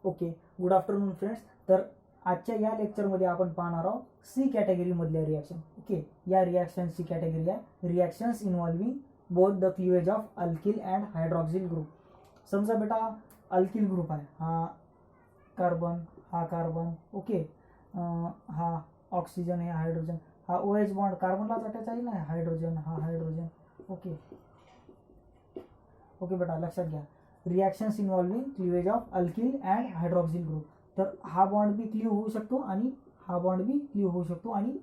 Okay, good afternoon friends. तर आजच्या या लेक्चरमध्ये आपण पाहणार आहोत सी कॅटेगरीमधल्या रिॲक्शन. ओके, या रिॲक्शनची कॅटेगरी आहे reactions involving both the cleavage of alkyl and hydroxyl group. समजा बेटा अल्किल ग्रुप आहे, हा कार्बन, हा कार्बन, ओके, हा ऑक्सिजन, हे हायड्रोजन, हा OH बॉन्ड कार्बनलाच अटॅच आहे ना, हायड्रोजन, हा हायड्रोजन. ओके ओके बेटा, लक्षात घ्या reactions involving cleavage of alkyl and hydroxyl group. तर हा बॉन्ड बी क्लीव होऊ शकतो आणि हा बॉन्ड बी क्लीव होऊ शकतो आणि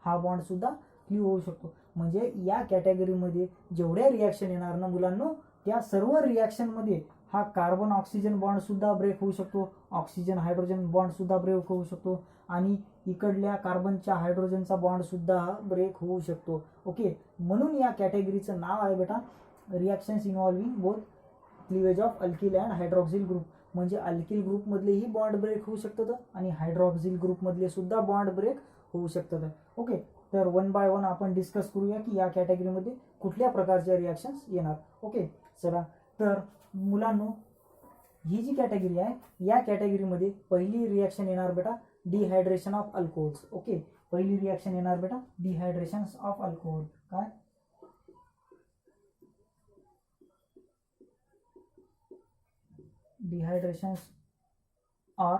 हा बॉन्ड सुद्धा क्लीव होऊ शकतो. म्हणजे या कॅटेगरीमध्ये जेवढ्या रिॲक्शन येणार ना मुलांनो, त्या सर्व रिॲक्शनमध्ये हा कार्बन ऑक्सिजन बॉन्ड सुद्धा ब्रेक होऊ शकतो, ऑक्सिजन हायड्रोजन बॉन्ड सुद्धा ब्रेक होऊ शकतो आणि इकडल्या कार्बनच्या हायड्रोजनचा बॉन्ड सुद्धा ब्रेक होऊ शकतो. ओके, म्हणून या कॅटेगरीचं नाव आहे बेटा reactions involving both cleavage of alkyl and hydroxyl group. म्हणजे अल्किल ग्रुपमधलेही बॉन्ड ब्रेक होऊ शकतात आणि हायड्रॉक्सिल ग्रुपमधले सुद्धा बॉन्ड ब्रेक होऊ शकतात. ओके, तर वन बाय वन आपण डिस्कस करूया की या कॅटेगरीमध्ये कुठल्या प्रकारच्या रिॲक्शन्स येणार. ओके, चला तर मुलांनो, ही जी कॅटेगरी आहे या कॅटेगरीमध्ये पहिली रिॲक्शन येणार बेटा डिहायड्रेशन ऑफ अल्कोहोल्स. ओके, पहिली रिॲक्शन येणार बेटा डिहायड्रेशन ऑफ अल्कोहोल. काय डिहायड्रेशन or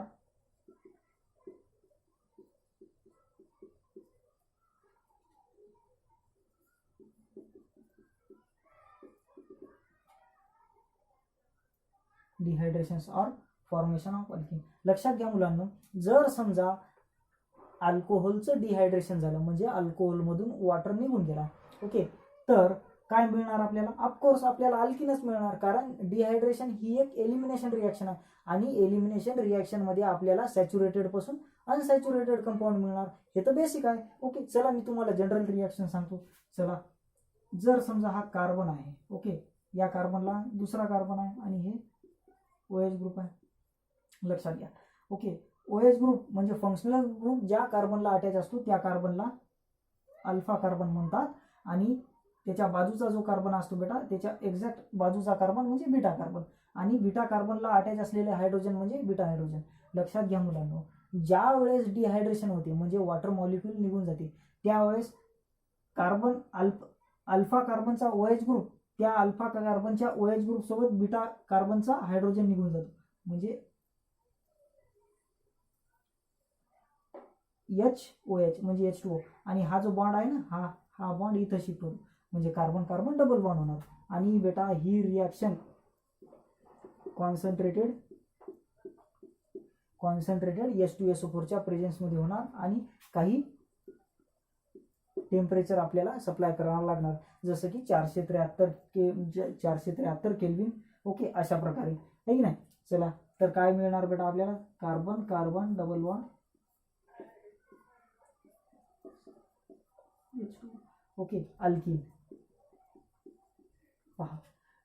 डिहायड्रेशन और फॉर्मेशन ऑफ अल्किन. लक्षात घ्या मुलांनो, जर समजा अल्कोहोलचं डिहायड्रेशन झालं म्हणजे अल्कोहोलमधून वॉटर निघून गेला, ओके, तर काय मिळणार आपल्याला? ऑफकोर्स आपल्याला अल्किनच मिळणार, कारण डिहायड्रेशन ही एक एलिमिनेशन रिॲक्शन आहे आणि एलिमिनेशन रिॲक्शनमध्ये आपल्याला सॅच्युरेटेड पासून अनसॅच्युरेटेड कंपाऊंड मिळणार. हे तर बेसिक आहे. ओके, चला मी तुम्हाला जनरल रिॲक्शन सांगतो. चला, जर समजा हा कार्बन आहे, ओके, या कार्बनला दुसरा कार्बन आहे आणि हे OH ग्रुप आहे. लक्षात घ्या. ओके, OH ग्रुप म्हणजे फंक्शनल ग्रुप ज्या कार्बनला अटॅच असतो त्या कार्बनला अल्फा कार्बन म्हणतात आणि त्याच्या बाजूचा जो कार्बन असतो बेटा त्याच्या एक्झॅक्ट बाजूचा कार्बन म्हणजे बीटा कार्बन आणि बीटा कार्बनला अटॅच असलेले हायड्रोजन म्हणजे बीटा हायड्रोजन. लक्षात घ्या मुलांनो, ज्या वेळेस डिहायड्रेशन होते म्हणजे वॉटर मॉलिक्यूल निघून जाते त्यावेळेस कार्बन अल्फा कार्बनचा OH ग्रुप त्या अल्फा कार्बनच्या OH ग्रुप सोबत बीटा कार्बनचा हायड्रोजन निघून जातो म्हणजे HOH म्हणजे H2O आणि हा जो बॉन्ड आहे ना हा बॉन्ड इथं शिफ्ट होतो म्हणजे कार्बन कार्बन डबल बॉन्ड होणार आणि बेटा ही रिॲक्शन कॉन्सन्ट्रेटेड H2SO4 च्या प्रेझेन्समध्ये होणार आणि काही टेम्परेचर आपल्याला सप्लाय करावं लागणार, जसं की 473 केल्विन. ओके, अशा प्रकारे आहे की नाही. चला तर काय मिळणार बेटा आपल्याला? Carbon carbon double bond, okay, alkene. पहा,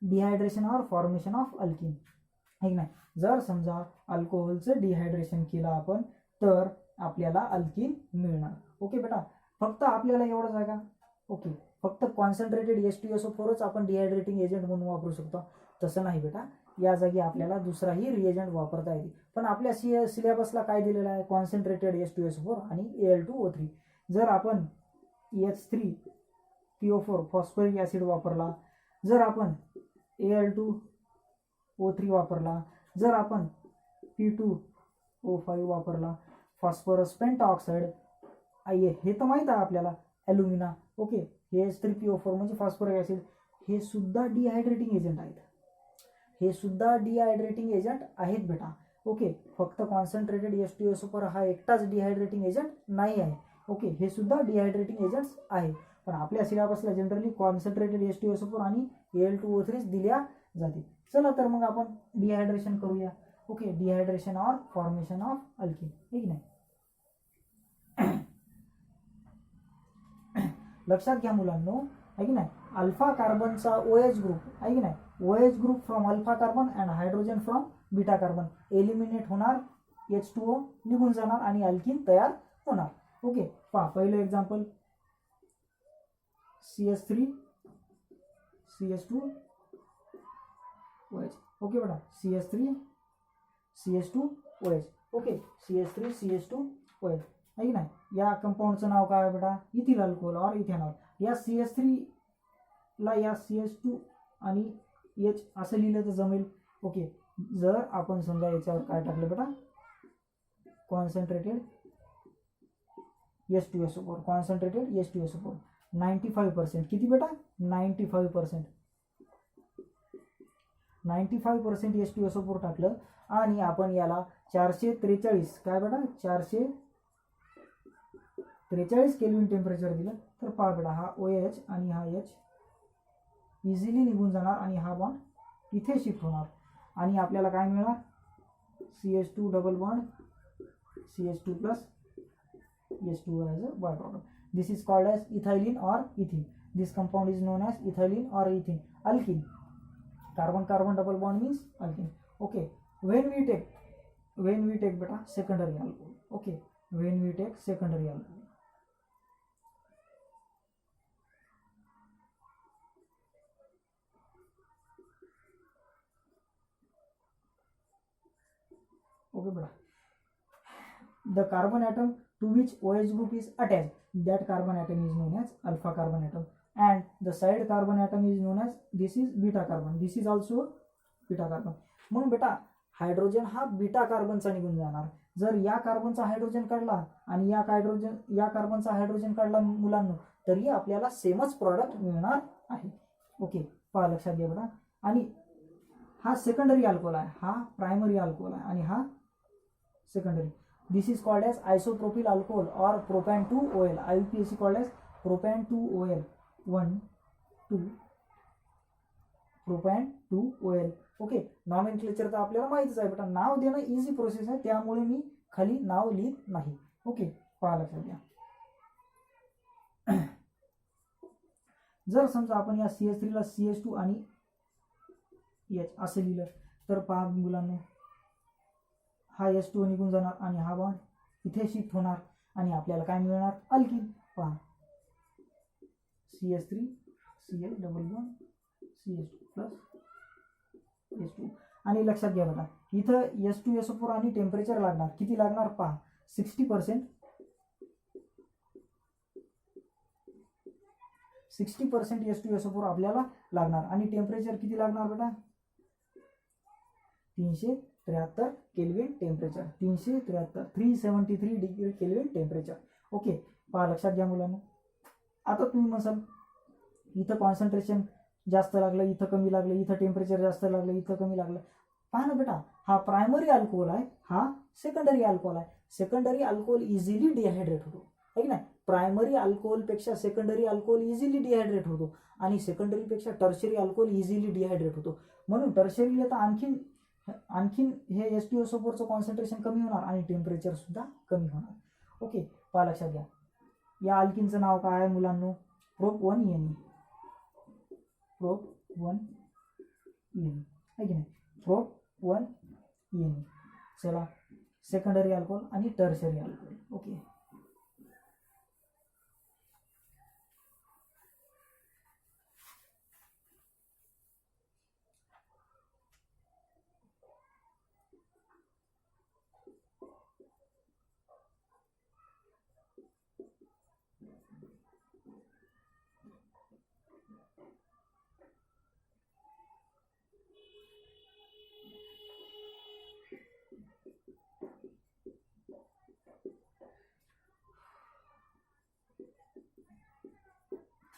डिहायड्रेशन और फॉर्मेशन ऑफ अल्किन आहे की नाही. जर समजा अल्कोहोलचं डिहायड्रेशन केलं आपण तर आपल्याला अल्किन मिळणार. ओके बेटा, फक्त आपल्याला एवढंच आहे का? ओके, फक्त कॉन्सन्ट्रेटेड H2SO4च आपण डिहायड्रेटिंग एजंट म्हणून वापरू शकतो? तसं नाही बेटा, या जागी आपल्याला दुसराही रिएजंट वापरता येते. पण आपल्या सिलेबसला काय दिलेलं आहे? कॉन्सन्ट्रेटेड H2SO4 आणि Al2O3. जर आपण H3PO4 फॉस्फरिक ॲसिड वापरला, जर आपण Al2O3 वापरला, जर आपण P2O5 वापरला, फॉस्फरस पेंटाऑक्साईड, हे तर माहीत आहे आपल्याला, ॲल्युमिना. ओके, हे H3PO4 म्हणजे फॉस्फरिक ॲसिड, हे सुद्धा डिहायड्रेटिंग एजंट आहेत. हे सुद्धा डिहायड्रेटिंग एजंट आहेत बेटा. ओके, फक्त कॉन्सन्ट्रेटेड H2SO4 हा एकटाच डिहायड्रेटिंग एजंट नाही आहे. ओके, हे सुद्धा डिहायड्रेटिंग एजंट्स आहे. पण आपल्या सिलेबसला जनरली कॉन्सन्ट्रेटेड H2SO4 आणि Al2O3 दिल्या जाते. चला तर मग आपण डिहायड्रेशन करूया. ओके, डिहायड्रेशन और फॉर्मेशन ऑफ अल्किन आहे की नाही. लक्षात घ्या मुलांनो, आहे की नाही, अल्फा कार्बनचा OH ग्रुप आहे की नाही, OH group from alpha carbon and hydrogen from beta carbon eliminate होणार, H2O निघून जाणार आणि अल्किन तयार होणार. ओके, पहा पहिलं example CH3 CH2 OH. Okay बेटा, CH3 CH2OH. Okay, CH3 CH2OH आहे की नाही. या कंपाऊंडचं नाव काय आहे बेटा, इथिल अल्कोहोल और इथेनॉल. या CH3 ला या CH2 आणि H असं लिहिलं तर जमेल. ओके, जर आपण समजा याच्यावर काय टाकलं बेटा, कॉन्सन्ट्रेटेड H2SO4, कॉन्सन्ट्रेटेड H2SO4 95%. किती बेटा, 95%. 95% H2SO4 टाकलं आणि आपण याला 443 काय बेटा 443 केल्विन टेम्परेचर दिलं तर पहा बेटा, हा OH आणि हा H इझिली निघून जाणार आणि हा बॉन्ड इथे शिफ्ट होणार आणि आपल्याला काय मिळणार, CH2 double bond CH2 plus H2 as a byproduct. This is called as ethylene or ethene. This compound is known as ethylene or ethene. Alkene. Carbon carbon double bond means alkene. Okay. When we take beta secondary alcohol. Okay. When we take secondary alcohol. Okay beta. The carbon atom to which OH group is attached, that carbon atom is known as alpha carbon atom, and the side carbon atom is known as, this is beta carbon, this is also beta carbon. म्हणून बेटा hydrogen हा beta कार्बनचा निघून जाणार. जर या कार्बनचा hydrogen काढला आणि या कार्बनचा हायड्रोजन काढला मुलांना, तरी आपल्याला सेमच प्रॉडक्ट मिळणार आहे. ओके, पहा लक्षात घ्या बेटा. आणि हा सेकंडरी अल्कोहोल आहे, हा प्रायमरी अल्कोहोल आहे आणि हा secondary. This is called as isopropyl alcohol or propan2OL. IUPAC called as propan2OL. 1, 2, propan2OL. Okay, nomenclature तर आपल्याला माहितीच आहे बेटा, नाव देणं इझी प्रोसेस आहे, त्यामुळे मी खाली नाव लिहित नाही. ओके, पहा लक्षात घ्या. जर समजा आपण या CH3 ला CH2 आणि H असं लिहिलं तर पहा मुलांना, हा H2 निघून जाणार आणि हा बॉन्ड इथे शिफ्ट होणार आणि आपल्याला काय मिळणार, अल्कीन. पहा CH3 CH double bond CH2 plus H2. आणि लक्षात घ्या बघा, इथं H2SO4 आणि टेम्परेचर लागणार, किती लागणार पहा, 60%. 60% H2SO4 आपल्याला लागणार आणि टेम्परेचर किती लागणार बेटा, 373 kelvin temperature, 373 degree kelvin temperature. Okay, पहा लक्षात घ्या मुलांना. आता तुम्ही म्हणाल इथं कॉन्सन्ट्रेशन जास्त लागलं, इथं कमी लागलं, इथं टेम्परेचर जास्त लागलं, इथं कमी लागलं. पहा ना बेटा, हा प्रायमरी अल्कोहोल आहे, हा सेकंडरी अल्कोहोल आहे. सेकंडरी अल्कोहोल इझिली डिहायड्रेट होतो, है की नाही. प्रायमरी अल्कोहोल पेक्षा सेकंडरी अल्कोहोल इझिली डिहायड्रेट होतो आणि सेकंडरी पेक्षा टर्शरी अल्कोहोल इझिली डिहायड्रेट होतो. म्हणून टर्शरी आता आणखीन हे H2SO4चं कॉन्सन्ट्रेशन कमी होणार आणि टेम्परेचर सुद्धा कमी होणार. ओके, पहा लक्षात घ्या. या अल्किनचं नाव काय आहे मुलांनो, प्रोप1Ne. प्रोप1Ne आहे की नाही, प्रोप1Ne. चला, सेकंडरी अल्कोहोल आणि tertiary alcohol. Okay,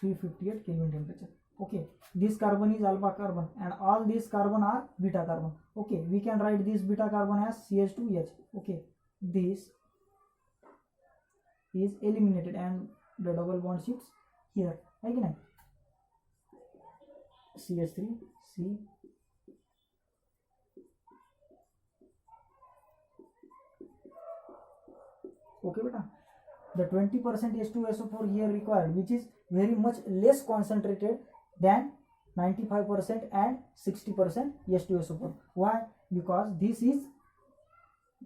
358 Kelvin temperature. Okay, this carbon is alpha carbon and all these carbon are beta carbon. Okay, we can write this beta carbon as CH2H. Okay, this is eliminated and the double bond shifts here. Again, CH3 C. Okay beta, the 20% H2SO4 here required, which is very much less concentrated than 95% and 60% H2SO4. Why? Because this is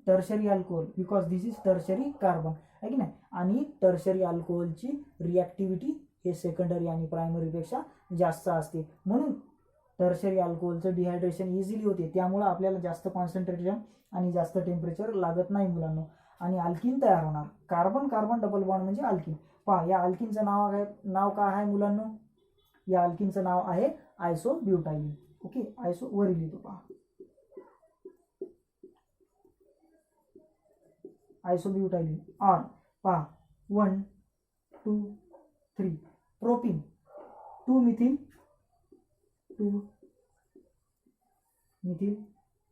tertiary alcohol, because this is tertiary carbon है की नाही. आणि tertiary अल्कोहोलची रिॲक्टिव्हिटी हे secondary आणि primary पेक्षा जास्त असते. म्हणून टर्शरी अल्कोहोलचं डिहायड्रेशन इझिली होते, त्यामुळे आपल्याला जास्त कॉन्सन्ट्रेशन आणि जास्त टेम्परेचर लागत नाही मुलांना. आणि अल्किन तयार होणार. कार्बन कार्बन डबल बॉन्ड म्हणजे अल्किन. पहा या अल्किनचं नाव काय आहे मुलांना? या अल्किनचं नाव आहे आयसोब्युटाइलिन. ओके, आयसो वरील लिहितो पहा, आयसोब्युटाइलिन. और पहा 1 2 3 propyne 2 methyl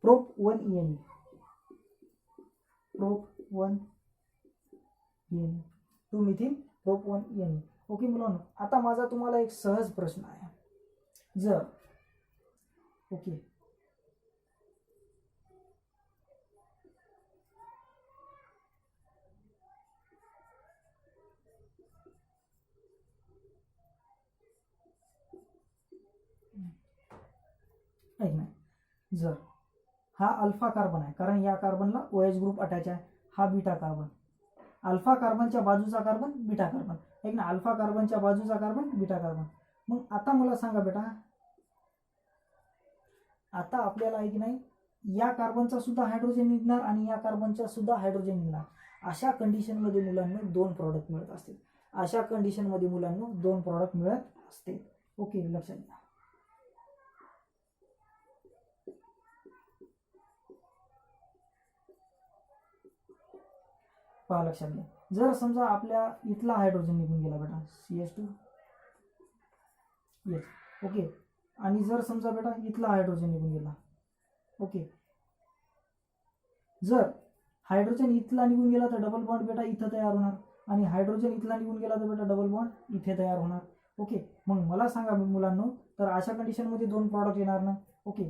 prop 1 ENE prop 1 ENE 2 methyl prop 1 ENE. Okay मुलांनो, आता माझा तुम्हाला एक सहज प्रश्न आहे. जर ओके ऐक नाही, जर हा अल्फा कार्बन आहे, कारण या कार्बनला OH ग्रुप अटॅच आहे, हा बीटा कार्बन, अल्फा कार्बनच्या बाजूचा कार्बन बीटा कार्बन, ऐक ना, अल्फा कार्बनच्या बाजूचा कार्बन बीटा कार्बन. मग आता मला सांगा बेटा, आता आपल्याला आहे की नाही, या कार्बनचा सुद्धा हायड्रोजन निघणार आणि या कार्बनचा सुद्धा हायड्रोजन निघणार. अशा कंडिशनमध्ये मुलांना 2 प्रॉडक्ट मिळत असतील. अशा कंडिशनमध्ये मुलांना 2 प्रॉडक्ट मिळत असते. ओके, लक्षात घ्या. पहा लक्षात घ्या, जर समजा आपल्या इथला हायड्रोजन निघून गेला बेटा CH2 येस, ओके, आणि जर समजा बेटा इथला हायड्रोजन निघून गेला, ओके, जर हायड्रोजन इथला निघून गेला तर डबल बॉन्ड बेटा इथं तयार होणार, आणि हायड्रोजन इथला निघून गेला तर बेटा डबल बॉन्ड इथे तयार होणार. ओके, मग मला सांगा मुलांनो, तर अशा कंडिशनमध्ये 2 प्रॉडक्ट येणार ना. ओके,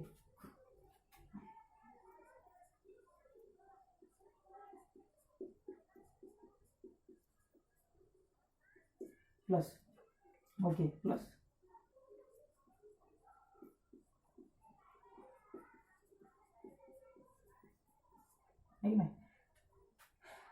प्लस, ओके प्लस, आहे नाही,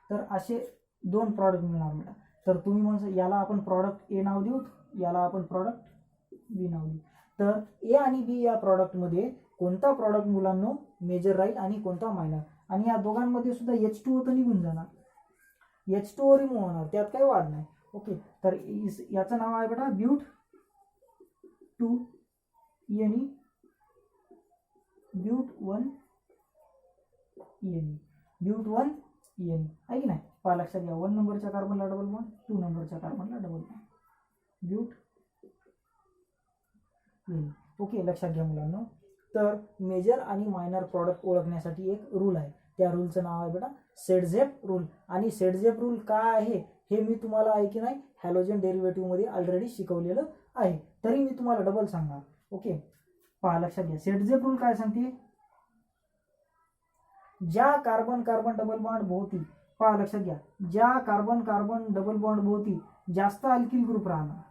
तर असे 2 प्रॉडक्ट मिळणार बेटा. तर तुम्ही म्हणता याला आपण प्रॉडक्ट ए नाव देऊ, याला आपण प्रॉडक्ट बी नाव देऊ. तर ए आणि बी या प्रॉडक्टमध्ये कोणता प्रॉडक्ट मुलांनो मेजर राहील आणि कोणता मायनर, आणि या दोघांमध्ये सुद्धा H2O तर निघून जाणार, H2O रिमूव्ह होणार, त्यात काही वाद नाही. ओके, तर याचं नाव आहे बेटा ब्यूट 2 ENE ब्यूट 1 ENE ब्यूट 1 ENE आहे की नाही. पहा लक्षात घ्या, 1 नंबरच्या कार्बनला डबल बॉन्ड, 2 नंबरच्या कार्बनला double bond, but ENE. Okay, लक्षात घ्या मुलांनो. तर मेजर आणि मायनर प्रॉडक्ट ओळखण्यासाठी एक रूल आहे, त्या रूलचं नाव आहे बेटा सेडझेप रूल. आणि सेडझेप रूल काय आहे हे मी तुम्हाला आहे की नाही हॅलोजन डेरिव्हेटिव्ह मध्ये ऑलरेडी शिकवलेलं आहे, तरी मी तुम्हाला डबल सांगणार. ओके, पहा लक्षात घ्या, सेडझेप रूल काय सांगते, ज्या कार्बन कार्बन डबल बॉन्ड भोवती, पहा लक्षात घ्या, ज्या कार्बन कार्बन डबल बॉन्ड भोवती जास्त अल्किल ग्रुप राहणार,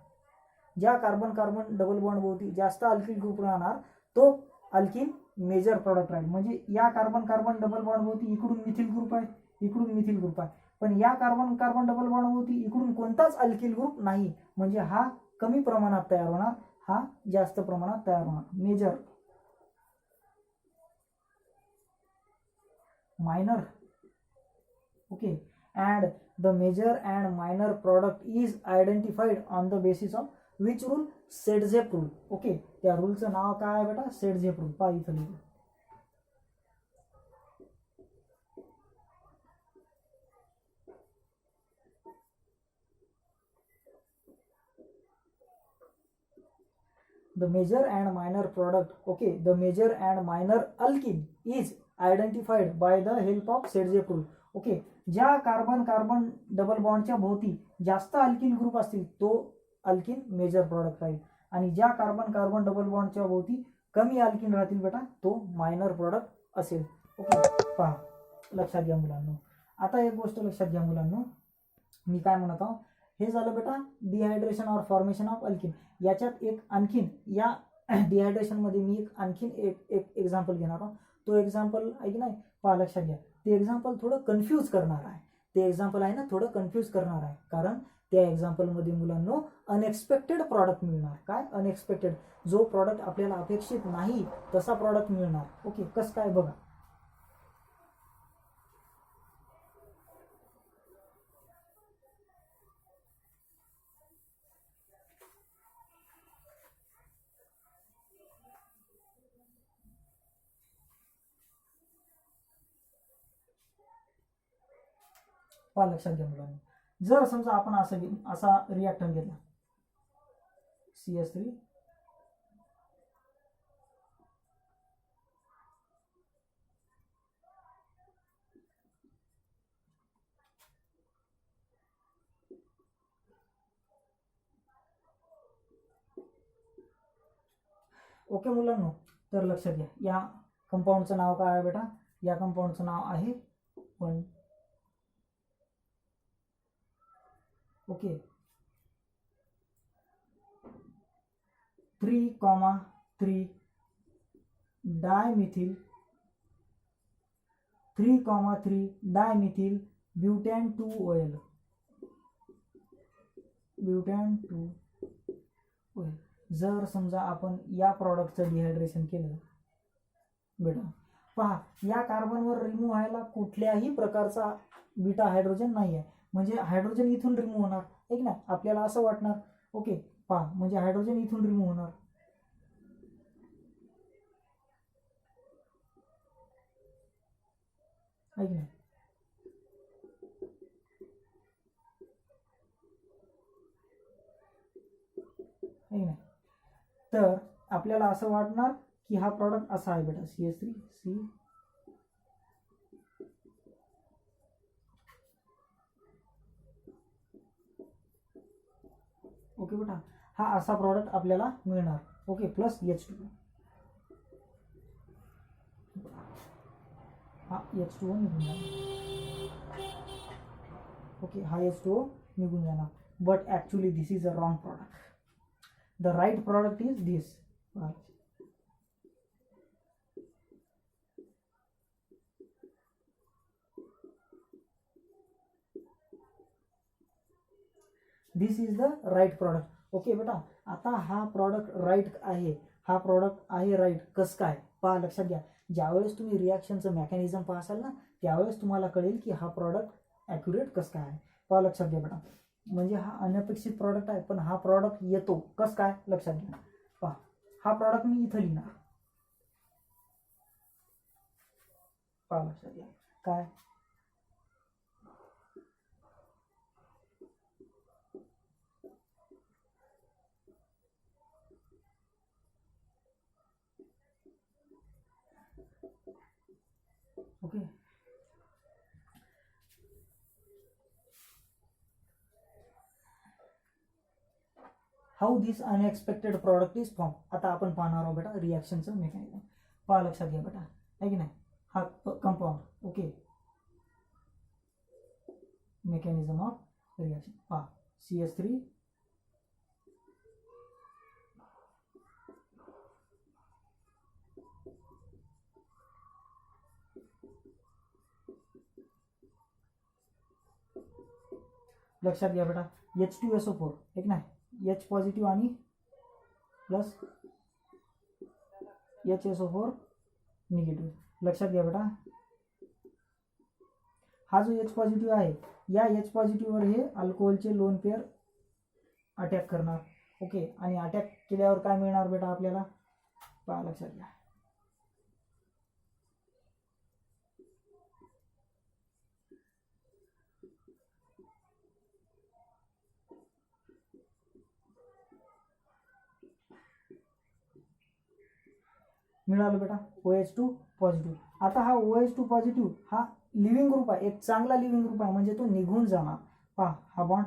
ज्या कार्बन कार्बन डबल बॉन्ड भोवती जास्त अल्किल ग्रुप राहणार तो अल्किन मेजर प्रॉडक्ट राहील. म्हणजे या कार्बन कार्बन डबल बॉन्ड भोवती इकडून मिथिल ग्रुप आहे, इकडून मिथिल ग्रुप आहे, पण या कार्बन कार्बन डबल बॉन्ड भोवती इकडून कोणताच अल्किल ग्रुप नाही, म्हणजे हा कमी प्रमाणात तयार होणार, हा जास्त प्रमाणात तयार होणार. Major minor, okay, and the major and minor product is identified on the basis of which rule? Saytzeff rule. Okay, त्या रूलचं नाव काय आहे बेटा सेडझेप रूल. पहा इथं लिहू, the major and minor product, okay, the major and minor alkene is identified by the help of Saytzeff rule. Okay, ज्या carbon carbon double बॉन्डच्या भोवती जास्त अल्किल ग्रुप असतील तो अल्किन मेजर प्रॉडक्ट राहील, आणि ज्या कार्बन कार्बन डबल बॉन्डच्या भोवती कमी अल्किन राहतील बेटा तो मायनर प्रॉडक्ट असेल. ओके, पहा लक्षात घ्या मुलांनो. आता एक गोष्ट लक्षात घ्या मुलांनो, मी काय म्हणत आहो, हे झालं बेटा डिहायड्रेशन और फॉर्मेशन ऑफ अल्किन. याच्यात एक आणखीन या डिहायड्रेशन मध्ये मी एक आणखीन एक एक्झाम्पल घेणार आहोत. तो एक्झाम्पल आहे की नाही, पहा लक्षात घ्या, ते एक्झाम्पल थोडं कन्फ्यूज करणार आहे, ते एक्झाम्पल आहे ना थोडं कन्फ्यूज करणार आहे, कारण त्या एक्झाम्पलमध्ये मुलांनो अनएक्सपेक्टेड प्रॉडक्ट मिळणार. काय अनएक्सपेक्टेड, जो प्रॉडक्ट आपल्याला अपेक्षित नाही तसा प्रॉडक्ट मिळणार. ओके, कसं काय बघा. लक्षात घ्या मुलांना, जर समजा आपण असा रिॲक्टंट घेतला CS3 ओके मुलांनो, तर लक्षात घ्या या कंपाऊंडचं नाव काय आहे बेटा, या कंपाऊंडचं नाव आहे 1. Okay 3,3 dimethyl 3,3 dimethyl butan 2OL butan 2OL. जर समजा आपण या प्रॉडक्टचं डिहायड्रेशन केलं बेटा, पहा या कार्बनवर रिमूव्ह व्हायला कुठल्याही प्रकारचा बीटा हायड्रोजन नाही आहे, म्हणजे हायड्रोजन इथून रिमूव्ह होणार एक ना, आपल्याला असं वाटणार. ओके पहा, म्हणजे हायड्रोजन इथून रिमूव्ह होणार. ऐक ना, ऐक ना, तर आपल्याला असं वाटणार की हा प्रॉडक्ट असा आहे बेटा CS3C. ओके बेटा, हा असा प्रॉडक्ट आपल्याला मिळणार. ओके प्लस H2, हा H2O निघून जाणार. ओके हा H2O निघून जाणार. But actually this is a wrong product. The right product is this. This is the right product. Okay बेटा, आता हा प्रॉडक्ट राईट आहे, हा प्रॉडक्ट आहे राईट. कसं काय पहा, लक्षात घ्या, ज्यावेळेस तुम्ही रिॲक्शनचं मेकॅनिझम पाहाल ना, त्यावेळेस तुम्हाला कळेल की हा प्रॉडक्ट ॲक्युरेट कसं काय आहे. पहा लक्षात घ्या बेटा, म्हणजे हा अनपेक्षित प्रॉडक्ट आहे, पण हा प्रॉडक्ट येतो कसं काय लक्षात घ्या. पहा हा प्रॉडक्ट मी इथं लिहिणार. पहा लक्षात घ्या काय, okay how this unexpected product is form. आता आपण पाहणार आहोत बेटा रिॲक्शनचं मेकॅनिझम. पहा लक्षात घ्या बेटा, आहे की नाही, हा compound. Okay mechanism of reaction. पहा CS3 लक्षात घ्या बेटा H2SO4 एक नाही, H पॉझिटिव्ह आणि प्लस HSO4 निगेटिव्ह. लक्षात घ्या बेटा, हा जो H पॉझिटिव्ह आहे, या H पॉझिटिव्हवर हे अल्कोहोलचे लोन पेअर अटॅक करणार. ओके, आणि अटॅक केल्यावर काय मिळणार बेटा आपल्याला, पहा लक्षात घ्या. मिळालं बेटा OH2 पॉझिटिव्ह. आता हा OH2 पॉझिटिव्ह हा लिव्हिंग ग्रुप आहे, एक चांगला लिव्हिंग ग्रुप आहे, म्हणजे तो निघून जाणार. पहा हा बॉन्ड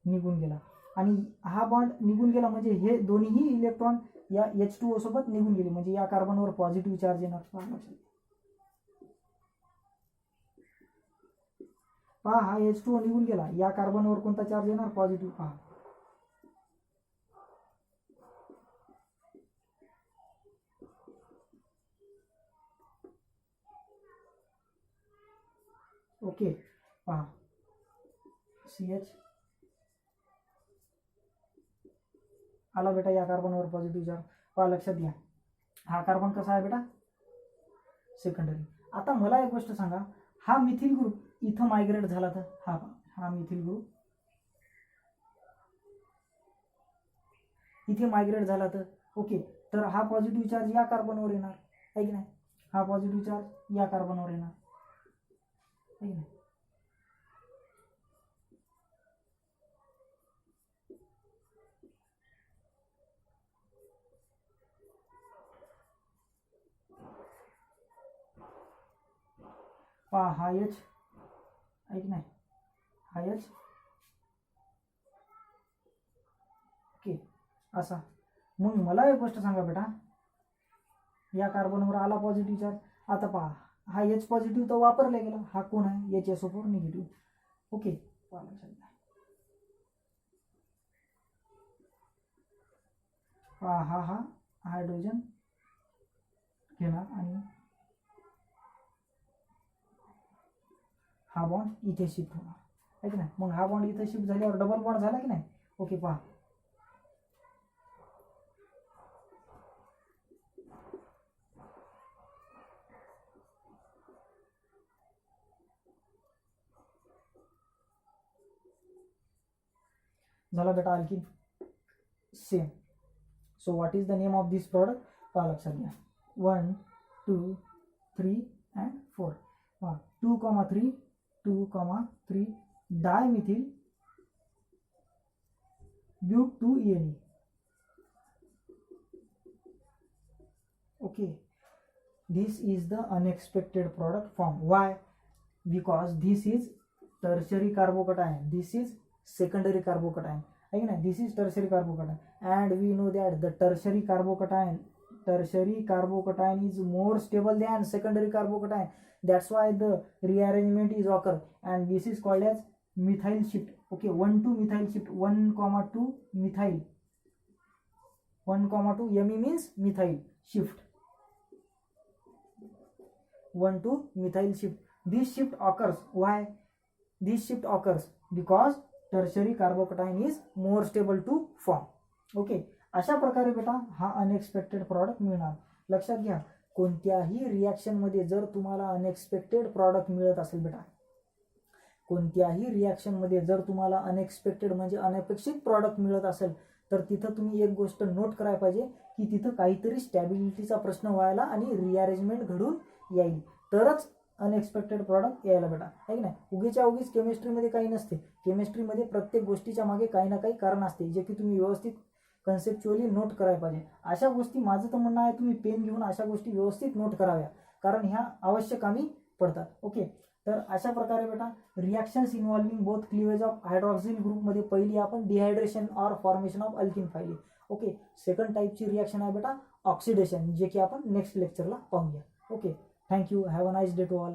निघून गेला, आणि हा बॉन्ड निघून गेला म्हणजे हे दोन्हीही इलेक्ट्रॉन या H2O सोबत निघून गेले, म्हणजे या कार्बनवर पॉझिटिव्ह चार्ज येणार. पहा हा H2O निघून गेला, या कार्बनवर कोणता चार्ज येणार, पॉझिटिव्ह. पहा ओके, पहा CH आला बेटा या कार्बनवर पॉझिटिव्ह चार्ज. पहा लक्षात घ्या, हा कार्बन कसा आहे बेटा, सेकंडरी. आता मला एक गोष्ट सांगा, हा मिथिल ग्रुप इथं मायग्रेट झाला तर हा मिथिल ग्रुप इथे मायग्रेट झाला तर ओके, तर हा पॉझिटिव्ह चार्ज या कार्बनवर येणार आहे की नाही, हा पॉझिटिव्ह चार्ज या कार्बनवर येणार आहे की नाही. पहा हा H आहे की नाही, हा H ओके असा. मग मला एक गोष्ट सांगा बेटा, या कार्बनवर आला पॉझिटिव्ह चार्ज. आता पहा हा H पॉझिटिव्ह तर वापरला गेला, हा कोण आहे HSO4 निगेटिव्ह. ओके पहा लक्षात घ्या, पहा हा हायड्रोजन घेणार आणि हा बॉन्ड इथे शिफ्ट होणार आहे की नाही. मग हा बॉन्ड इथे शिफ्ट झाल्यावर डबल बॉन्ड झाला की नाही. ओके पहा झाला बेटा alkene same. So what is the name of this product, पहा लक्षात घ्या, 1 2 3 and 4. पहा 2,3 2,3 dimethyl but 2ENE. okay, this is the unexpected product form. Why? Because this is tertiary carbocation, this is secondary carbocation, this is tertiary carbocation, and we know that the tertiary carbocation is more stable than secondary carbocation. That's why the rearrangement is occur, and this is called as methyl shift. Okay, 1,2 methyl shift, 1,2 methyl, 1,2 Me means methyl shift, 1,2 methyl shift. This shift occurs. Why? This shift occurs because tertiary carbocation is more stable to form. Okay, अशा प्रकारे बेटा हा unexpected product मिळणार. लक्षात घ्या, कोणत्याही reaction मध्ये जर तुम्हाला अनएक्सपेक्टेड प्रॉडक्ट मिळत असेल बेटा, कोणत्याही रिॲक्शन मध्ये जर तुम्हाला अनएक्सपेक्टेड म्हणजे अनपेक्षित प्रॉडक्ट मिळत असेल, तर तिथं तुम्ही एक गोष्ट नोट करायला पाहिजे की तिथं काहीतरी स्टॅबिलिटीचा प्रश्न व्हायला आणि रिअरेंजमेंट घडून येईल, तरच अनएक्सपेक्टेड प्रॉडक्ट यायला बेटा, आहे की नाही. उगीच्या उगीच केमिस्ट्रीमध्ये काही नसते. केमिस्ट्रीमध्ये प्रत्येक गोष्टीच्या मागे काही ना काही कारण असते, जे की तुम्ही व्यवस्थित कन्सेप्च्युअली नोट करायला पाहिजे. अशा गोष्टी माझं तर म्हणणं आहे तुम्ही पेन घेऊन अशा गोष्टी व्यवस्थित नोट कराव्या, कारण ह्या आवश्यक कामी पडतात. ओके, तर अशा प्रकारे बेटा reactions involving both cleavage of hydroxyl ग्रुपमध्ये पहिली आपण dehydration or formation of alkene पाहिली. ओके, सेकंड टाईपची रिॲक्शन आहे बेटा ऑक्सिडेशन, जे की आपण नेक्स्ट लेक्चरला पाहूया. Okay, thank you, have a nice day to all.